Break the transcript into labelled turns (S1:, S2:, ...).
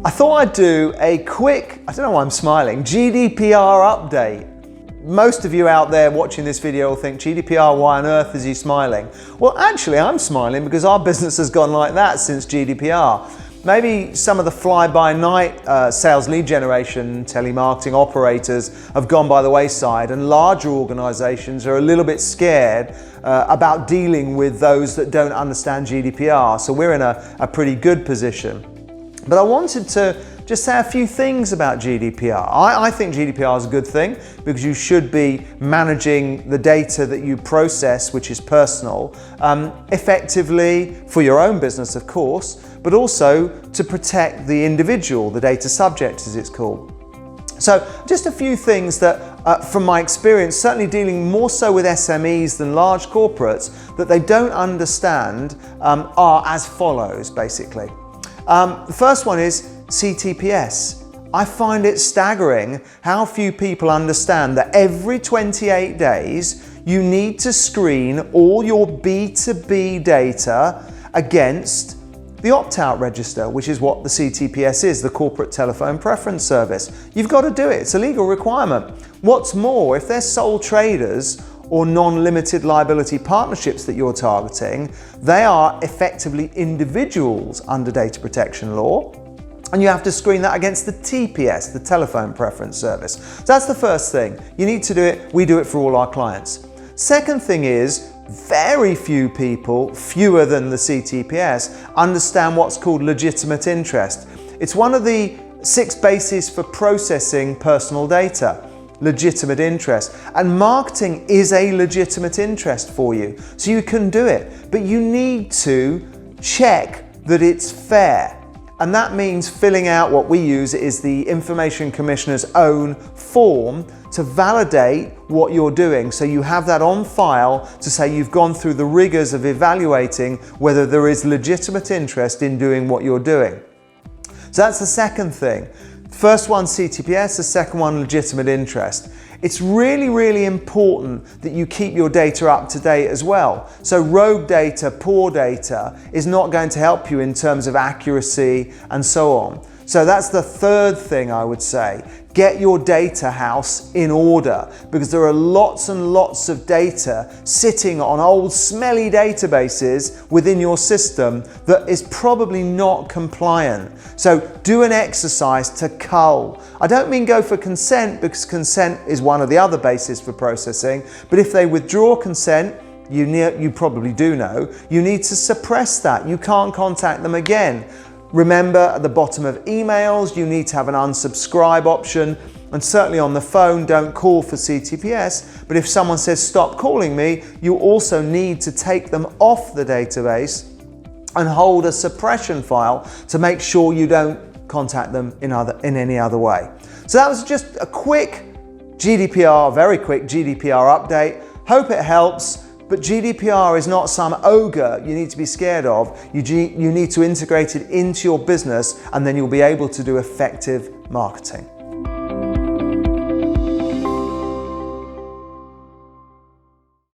S1: I thought I'd do a quick, I don't know why I'm smiling, GDPR update. Most of you out there watching this video will think, GDPR, why on earth is he smiling? Well, actually I'm smiling because our business has gone like that since GDPR. Maybe some of the fly-by-night sales lead generation, telemarketing operators have gone by the wayside, and larger organizations are a little bit scared about dealing with those that don't understand GDPR. So we're in a pretty good position. But I wanted to just say a few things about GDPR. I think GDPR is a good thing because you should be managing the data that you process, which is personal, effectively for your own business, of course, but also to protect the individual, the data subject as it's called. So just a few things that, from my experience, certainly dealing more so with SMEs than large corporates, that they don't understand are as follows, basically. The first one is CTPS. I find it staggering how few people understand that every 28 days you need to screen all your B2B data against the opt-out register, which is what the CTPS is, the Corporate Telephone Preference Service. You've got to do it, it's a legal requirement. What's more, if they're sole traders or non-limited liability partnerships that you're targeting, they are effectively individuals under data protection law, and you have to screen that against the TPS, the Telephone Preference Service. So that's the first thing. You need to do it, we do it for all our clients. Second thing is, very few people, fewer than the CTPS, understand what's called legitimate interest. It's one of the 6 bases for processing personal data. Legitimate interest, and marketing is a legitimate interest for you, so you can do it, but you need to check that it's fair, and that means filling out what we use is the Information Commissioner's own form to validate what you're doing, so you have that on file to say you've gone through the rigors of evaluating whether there is legitimate interest in doing what you're doing. So that's the second thing. First one, CTPS, the second one, legitimate interest. It's really, really important that you keep your data up to date as well. So rogue data, poor data is not going to help you in terms of accuracy and so on. So that's the third thing I would say. Get your data house in order, because there are lots and lots of data sitting on old smelly databases within your system that is probably not compliant. So do an exercise to cull. I don't mean go for consent, because consent is one of the other bases for processing, but if they withdraw consent, you probably do know, you need to suppress that. You can't contact them again. Remember, at the bottom of emails, you need to have an unsubscribe option, and certainly on the phone, don't call for CTPS, but if someone says stop calling me, you also need to take them off the database and hold a suppression file to make sure you don't contact them in any other way. So that was just a quick GDPR, very quick GDPR update. Hope it helps. But GDPR is not some ogre you need to be scared of. You need to integrate it into your business, and then you'll be able to do effective marketing.